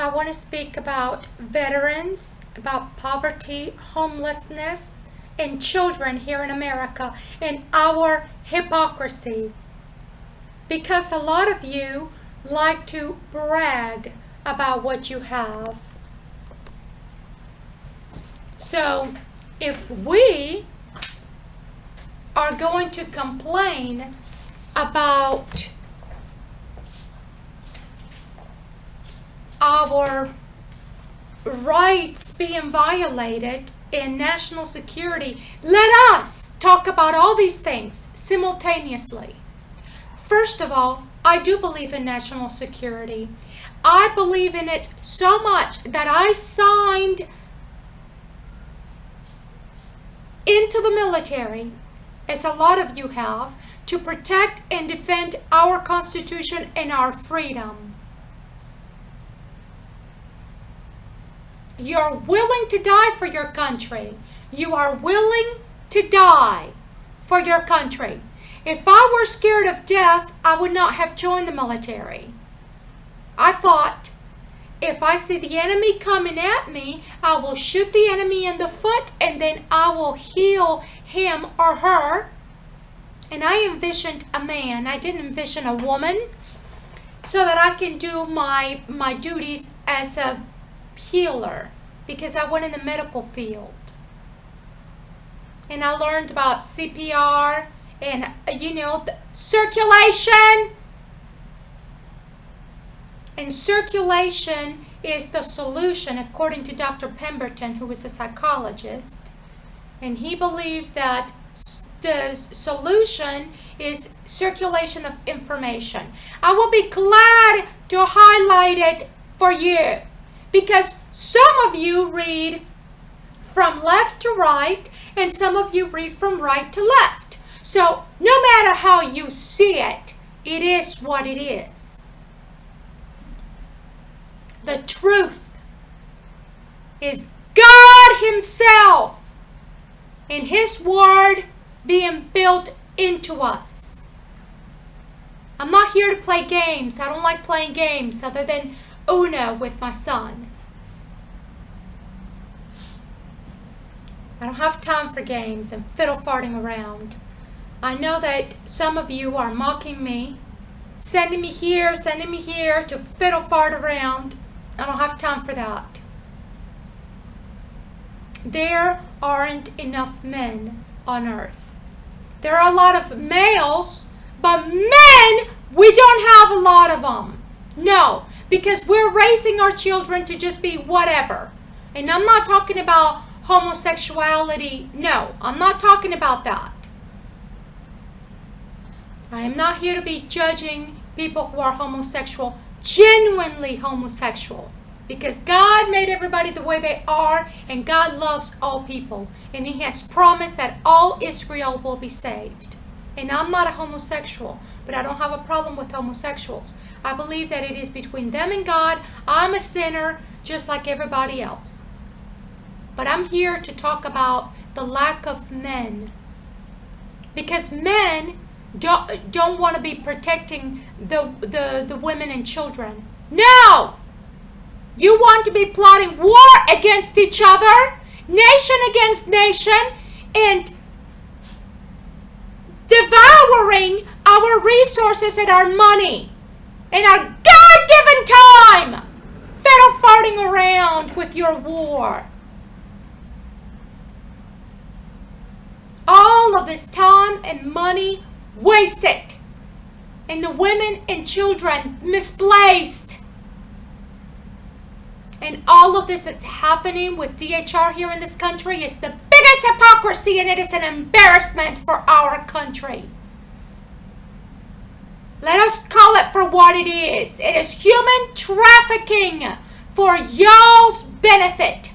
I want to speak about veterans, about poverty, homelessness, and children here in America, and our hypocrisy. Because a lot of you like to brag about what you have. So, if we are going to complain about our rights being violated in national security, let us talk about all these things simultaneously. First of all, I do believe in national security. I believe in it so much that I signed into the military, as a lot of you have, to protect and defend our Constitution and our freedom. You're willing to die for your country. You are willing to die for your country. If I were scared of death, I would not have joined the military. I thought, if I see the enemy coming at me, I will shoot the enemy in the foot and then I will heal him or her. And I envisioned a man. I didn't envision a woman, so that I can do my duties as a healer, because I went in the medical field. And I learned about CPR and, the circulation. And circulation is the solution, according to Dr. Pemberton, who was a psychologist. And he believed that the solution is circulation of information. I will be glad to highlight it for you, because some of you read from left to right, and some of you read from right to left. So no matter how you see it, it is what it is. The truth is God Himself and His Word being built into us. I'm not here to play games. I don't like playing games other than Uno with my son. I don't have time for games and fiddle farting around. I know that some of you are mocking me, sending me here to fiddle fart around. I don't have time for that. There aren't enough men on earth. There are a lot of males, but men, we don't have a lot of them. No, because we're raising our children to just be whatever. And I'm not talking about homosexuality. No, I'm not talking about that. I am not here to be judging people who are homosexual, genuinely homosexual. Because God made everybody the way they are, and God loves all people. And He has promised that all Israel will be saved. And I'm not a homosexual, but I don't have a problem with homosexuals. I believe that it is between them and God. I'm a sinner just like everybody else. But I'm here to talk about the lack of men. Because men don't want to be protecting the women and children. No! You want to be plotting war against each other, nation against nation, and devouring our resources and our money and our God-given time, fiddle farting around with your war. All of this time and money wasted, and the women and children misplaced. And all of this that's happening with DHR here in this country is the biggest hypocrisy, and it is an embarrassment for our country. Let us call it for what it is. It is human trafficking for y'all's benefit.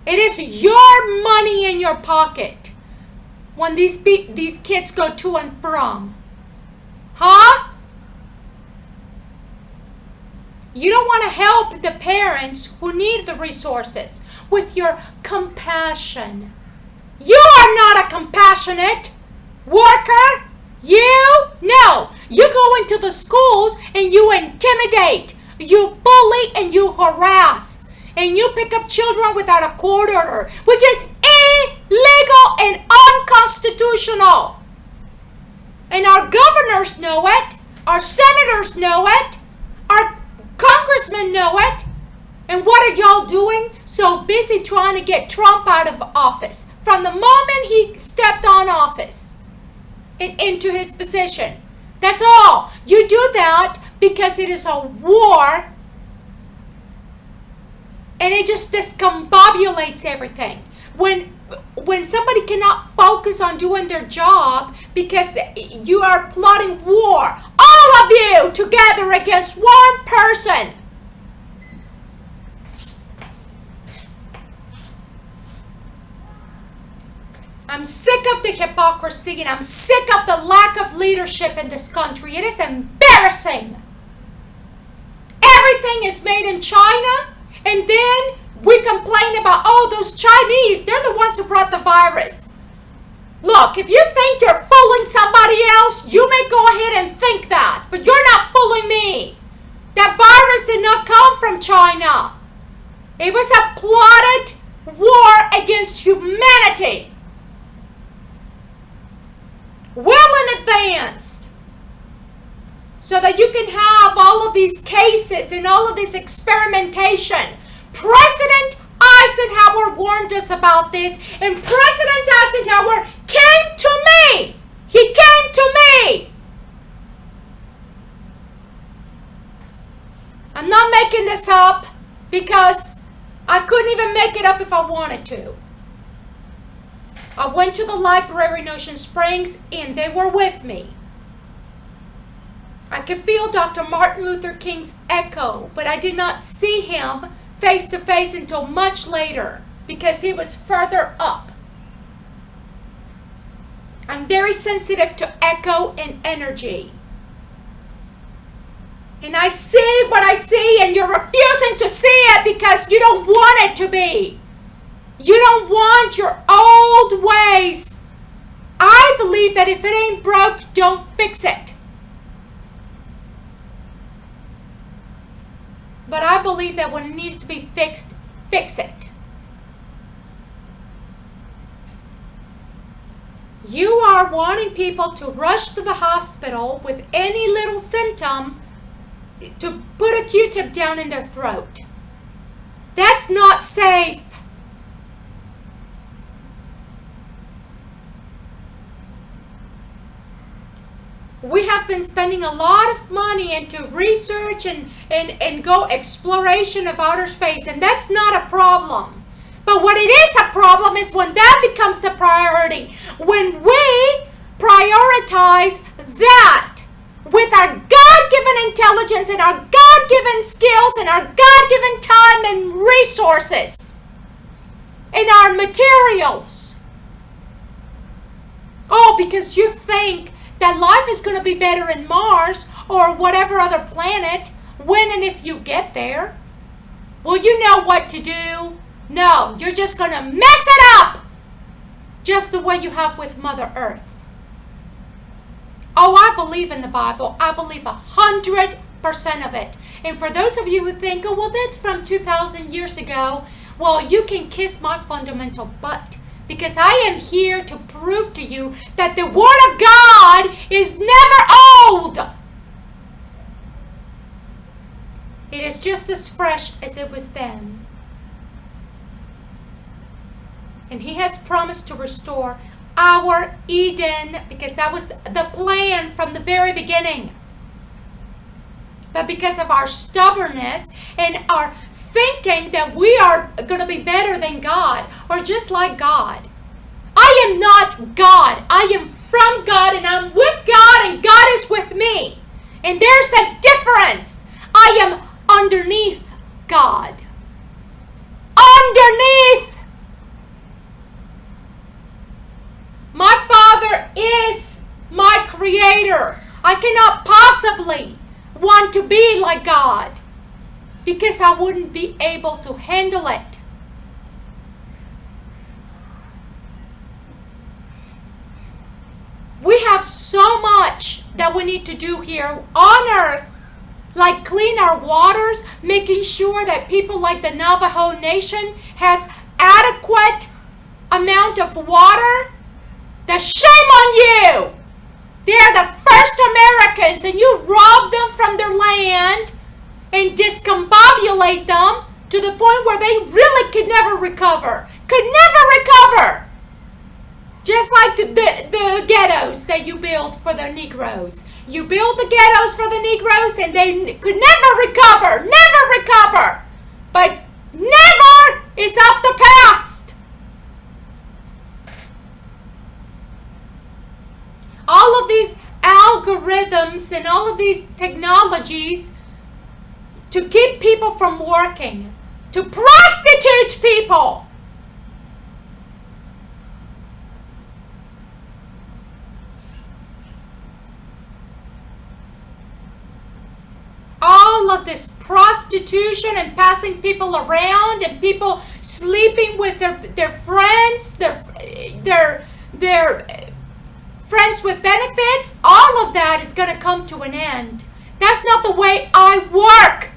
It is your money in your pocket when these kids go to and from. Huh? You don't want to help the parents who need the resources with your compassion. You are not a compassionate worker. You? No. You go into the schools and you intimidate you bully and you harass, and you pick up children without a court order, which is illegal and unconstitutional. And our governors know it, our senators know it, our congressmen know it. And what are y'all doing? So busy trying to get Trump out of office from the moment he stepped on office and into his position. That's all. You do that because it is a war, and it just discombobulates everything. When somebody cannot focus on doing their job because you are plotting war, all of you together against one person. I'm sick of the hypocrisy, and I'm sick of the lack of leadership in this country. It is embarrassing. Everything is made in China, and then we complain about, oh, those Chinese, they're the ones who brought the virus. Look, if you think you're fooling somebody else, you may go ahead and think that, but you're not fooling me. That virus did not come from China. It was a plotted war against humanity. Well in advance, so that you can have all of these cases and all of this experimentation. President Eisenhower warned us about this, and President Eisenhower came to me. He came to me. I'm not making this up because I couldn't even make it up if I wanted to. I went to the library in Ocean Springs, and they were with me. I could feel Dr. Martin Luther King's echo, but I did not see him face to face until much later because he was further up. I'm very sensitive to echo and energy. And I see what I see, and you're refusing to see it because you don't want it to be. You don't want your old ways. I believe that if it ain't broke, don't fix it. But I believe that when it needs to be fixed, fix it. You are wanting people to rush to the hospital with any little symptom to put a Q-tip down in their throat. That's not safe. We have been spending a lot of money into research and go exploration of outer space, and that's not a problem. But what it is a problem is when that becomes the priority. When we prioritize that with our God-given intelligence and our God-given skills and our God-given time and resources and our materials. Oh, because you think that life is going to be better in Mars or whatever other planet when and if you get there. Well, you know what to do. No, you're just going to mess it up just the way you have with Mother Earth. Oh, I believe in the Bible. I believe 100% of it. And for those of you who think, oh, well, that's from 2,000 years ago, well, you can kiss my fundamental butt. Because I am here to prove to you that the Word of God is never old. It is just as fresh as it was then. And He has promised to restore our Eden, because that was the plan from the very beginning. But because of our stubbornness and our thinking that we are going to be better than God or just like God. I am not God. I am from God, and I'm with God, and God is with me. And there's a difference. I am underneath God. Underneath. My Father is my Creator. I cannot possibly want to be like God, because I wouldn't be able to handle it. We have so much that we need to do here on earth. like clean our waters, making sure that people like the Navajo Nation has adequate amount of water, then shame on you! They're the first Americans and you rob them from their land and discombobulate them to the point where they really could never recover. Could never recover! Just like the ghettos that you built for the Negroes. You build the ghettos for the Negroes and they could never recover. Never recover! But never is of the past! All of these algorithms and all of these technologies to keep people from working, to prostitute people. All of this prostitution and passing people around and people sleeping with their friends, their friends with benefits, all of that is going to come to an end. That's not the way I work.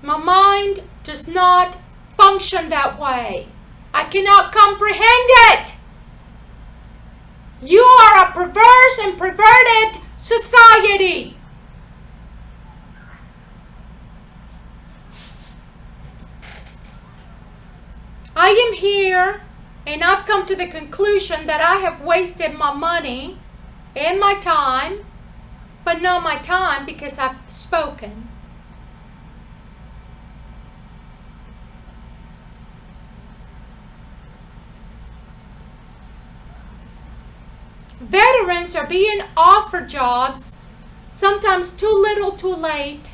My mind does not function that way. I cannot comprehend it. You are a perverse and perverted society. I am here and I've come to the conclusion that I have wasted my money and my time, but not my time because I've spoken. Veterans are being offered jobs, sometimes too little, too late,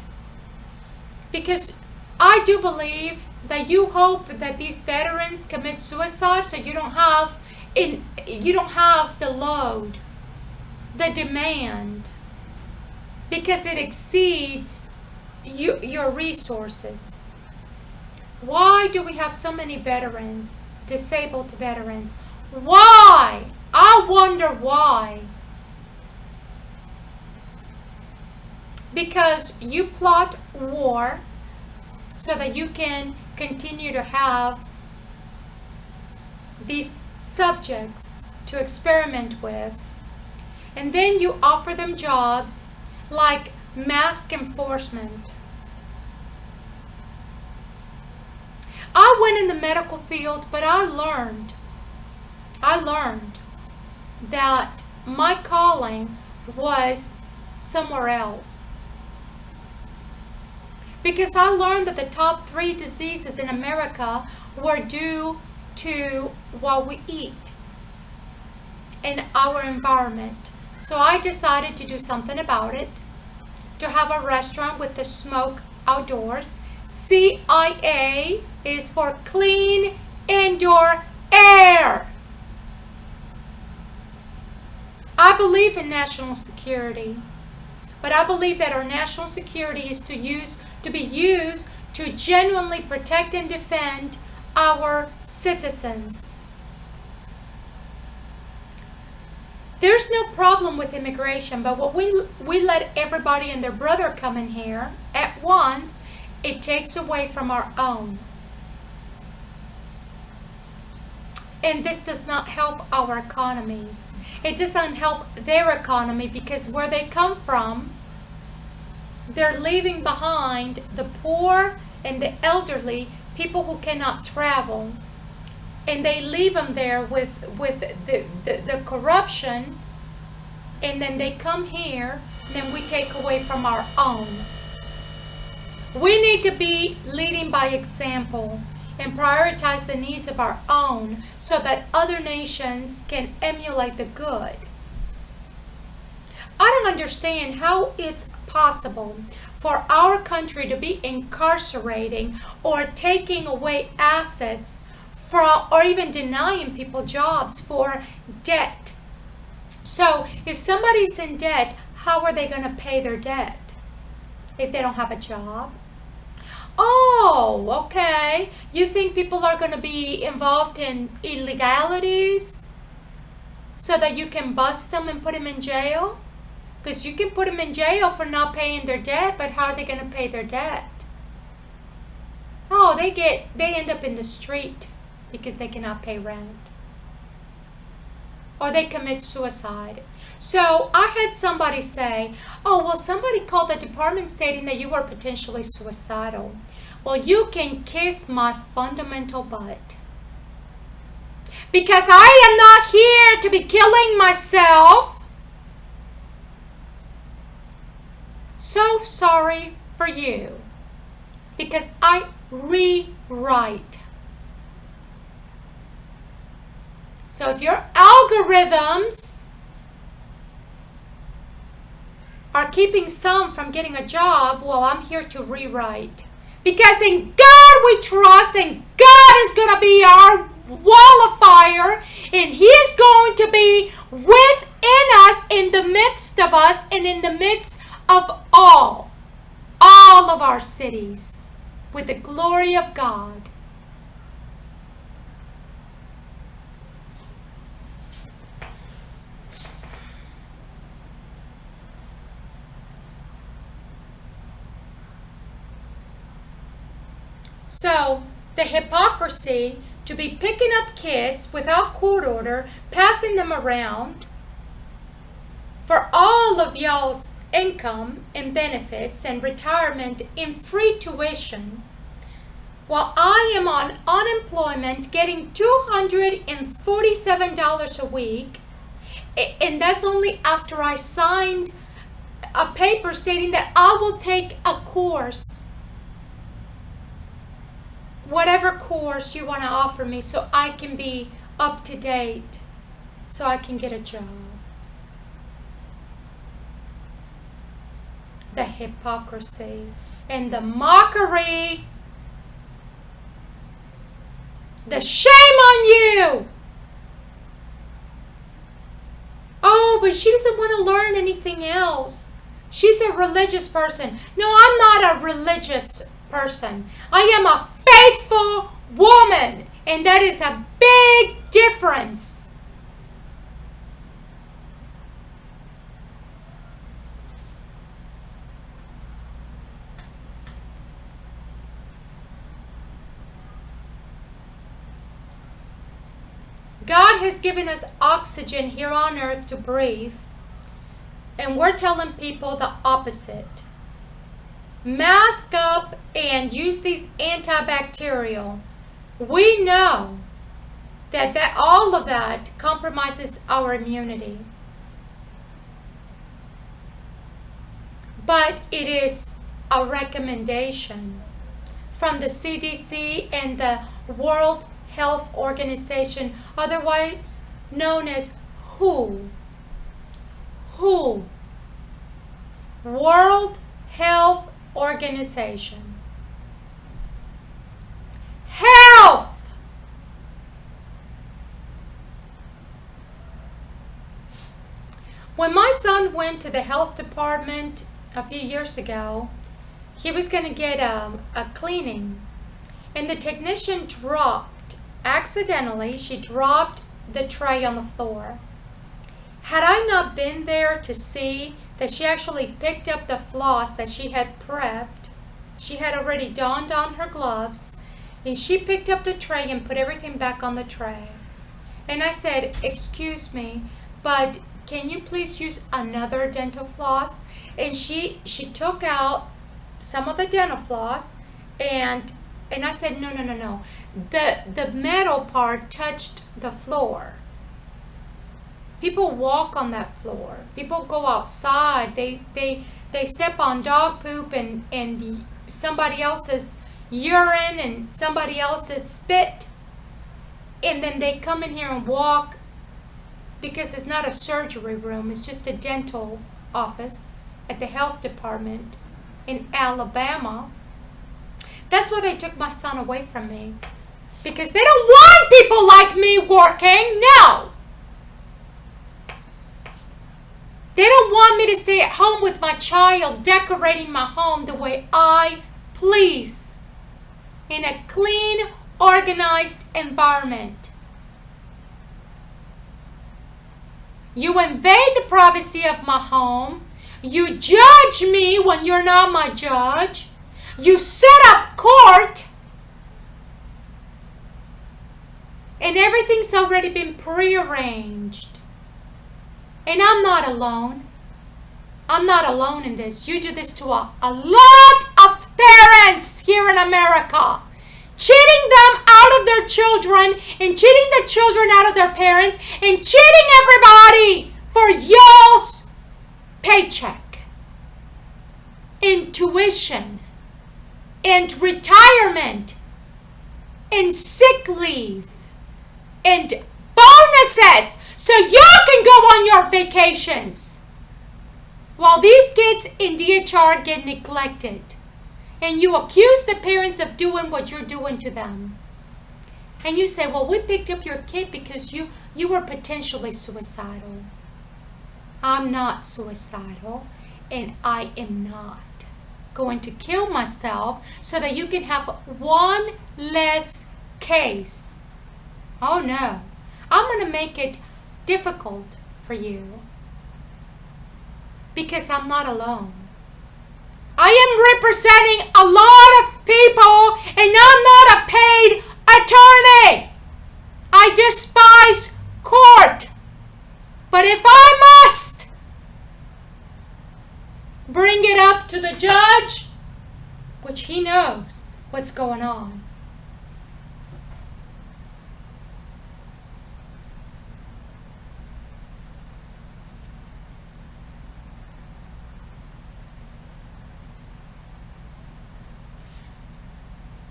because I do believe that you hope that these veterans commit suicide so you don't have the load, the demand, because it exceeds your resources. Why do we have so many veterans, disabled veterans? Why? I wonder why. Because you plot war so that you can continue to have these subjects to experiment with, and then you offer them jobs like mask enforcement. I went in the medical field, but I learned that my calling was somewhere else. Because I learned that the top 3 diseases in America were due to what we eat and our environment. So I decided to do something about it, to have a restaurant with the smoke outdoors. CIA is for clean indoor air. I believe in national security, but I believe that our national security is to be used to genuinely protect and defend our citizens. There's no problem with immigration, but when we let everybody and their brother come in here at once, it takes away from our own. And this does not help our economies. It doesn't help their economy because where they come from, they're leaving behind the poor and the elderly, people who cannot travel. And they leave them there with the corruption, and then they come here, and then we take away from our own. We need to be leading by example and prioritize the needs of our own so that other nations can emulate the good. I don't understand how it's possible for our country to be incarcerating or taking away assets from, or even denying people jobs for debt. So if somebody's in debt, how are they going to pay their debt if they don't have a job? Oh, okay. You think people are going to be involved in illegalities so that you can bust them and put them in jail? Because you can put them in jail for not paying their debt, but how are they going to pay their debt? Oh, they end up in the street because they cannot pay rent. Or they commit suicide. So I had somebody say, oh, well, somebody called the department stating that you were potentially suicidal. Well, you can kiss my fundamental butt. Because I am not here to be killing myself. So sorry for you. Because I rewrite. So if your algorithms are keeping some from getting a job, well, I'm here to rewrite. Because in God we trust, and God is going to be our wall of fire, and He's going to be within us, in the midst of us, and in the midst of all of our cities, with the glory of God. So, the hypocrisy to be picking up kids without court order, passing them around for all of y'all's income and benefits and retirement in free tuition, while I am on unemployment getting $247 a week, and that's only after I signed a paper stating that I will take a course, whatever course you want to offer me, so I can be up to date, so I can get a job. The hypocrisy and the mockery. The shame on you. Oh, but she doesn't want to learn anything else. She's a religious person. No, I'm not a religious person. I am a faithful woman, and that is a big difference. God has given us oxygen here on earth to breathe, and we're telling people the opposite. Mask up and use these antibacterial. We know that all of that compromises our immunity. But it is a recommendation from the CDC and the World Health Organization, otherwise known as WHO. World Health Organization. Health! When my son went to the health department a few years ago, he was going to get a cleaning, and the technician accidentally, she dropped the tray on the floor. Had I not been there to see that she actually picked up the floss that she had prepped, she had already donned on her gloves, and she picked up the tray and put everything back on the tray. And I said, "Excuse me, but can you please use another dental floss?" And she took out some of the dental floss, and I said, no. The metal part touched the floor. People walk on that floor. People go outside. They step on dog poop and somebody else's urine and somebody else's spit. And then they come in here and walk, because it's not a surgery room. It's just a dental office at the health department in Alabama. That's why they took my son away from me. Because they don't want people like me working. No. They don't want me to stay at home with my child, decorating my home the way I please, in a clean, organized environment. You invade the privacy of my home. You judge me when you're not my judge. You set up court. And everything's already been prearranged. And I'm not alone. I'm not alone in this. You do this to a lot of parents here in America. Cheating them out of their children and cheating the children out of their parents and cheating everybody for y'all's paycheck and tuition and retirement and sick leave and bonuses so y'all can go on your vacations while these kids in DHR get neglected. And you accuse the parents of doing what you're doing to them. And you say, well, we picked up your kid because you were potentially suicidal. I'm not suicidal, and I am not going to kill myself so that you can have one less case. Oh no, I'm going to make it difficult for you because I'm not alone. I am representing a lot of people and I'm not a paid attorney. I despise court. But if I must bring it up to the judge, which he knows what's going on.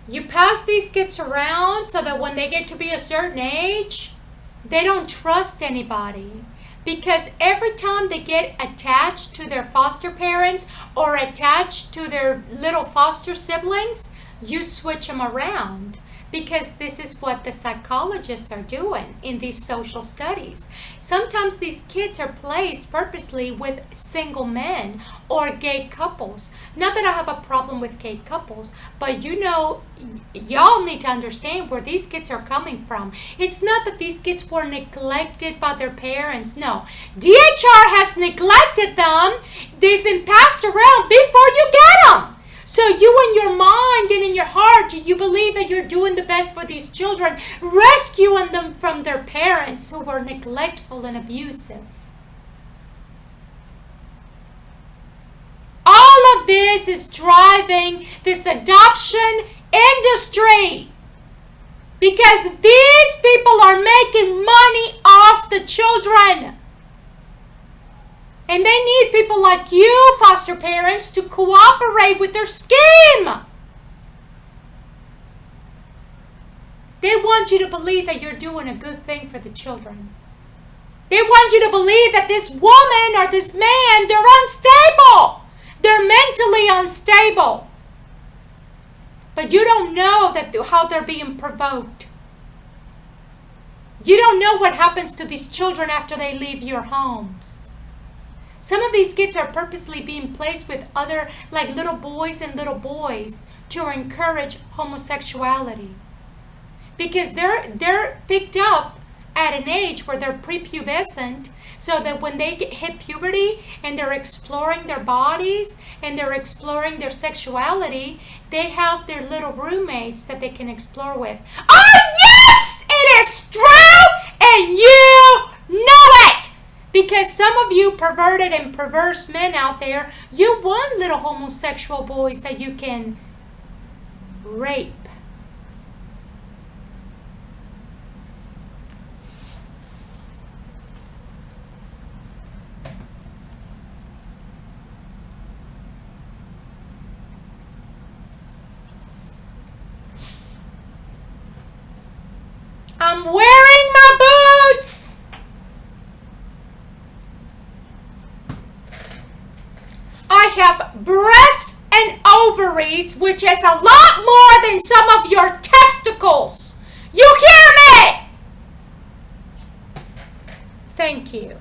You pass these kids around so that when they get to be a certain age, they don't trust anybody. Because every time they get attached to their foster parents or attached to their little foster siblings, you switch them around. Because this is what the psychologists are doing in these social studies. Sometimes these kids are placed purposely with single men or gay couples. Not that I have a problem with gay couples, but you know, y'all need to understand where these kids are coming from. It's not that these kids were neglected by their parents. No. DHR has neglected them. They've been passed around before you get them. So you in your mind and in your heart, you believe that you're doing the best for these children, rescuing them from their parents who were neglectful and abusive. All of this is driving this adoption industry because these people are making money off the children. And they need people like you, foster parents, to cooperate with their scheme. They want you to believe that you're doing a good thing for the children. They want you to believe that this woman or this man, they're unstable. They're mentally unstable. But you don't know how they're being provoked. You don't know what happens to these children after they leave your homes. Some of these kids are purposely being placed with other, like little boys and little boys, to encourage homosexuality. Because they're picked up at an age where they're prepubescent, so that when they hit puberty and they're exploring their bodies and they're exploring their sexuality, they have their little roommates that they can explore with. Oh yes, it is true, and you know it! Because some of you perverted and perverse men out there, you want little homosexual boys that you can rape. I'm wearing my boots! I have breasts and ovaries, which is a lot more than some of your testicles. You hear me? Thank you.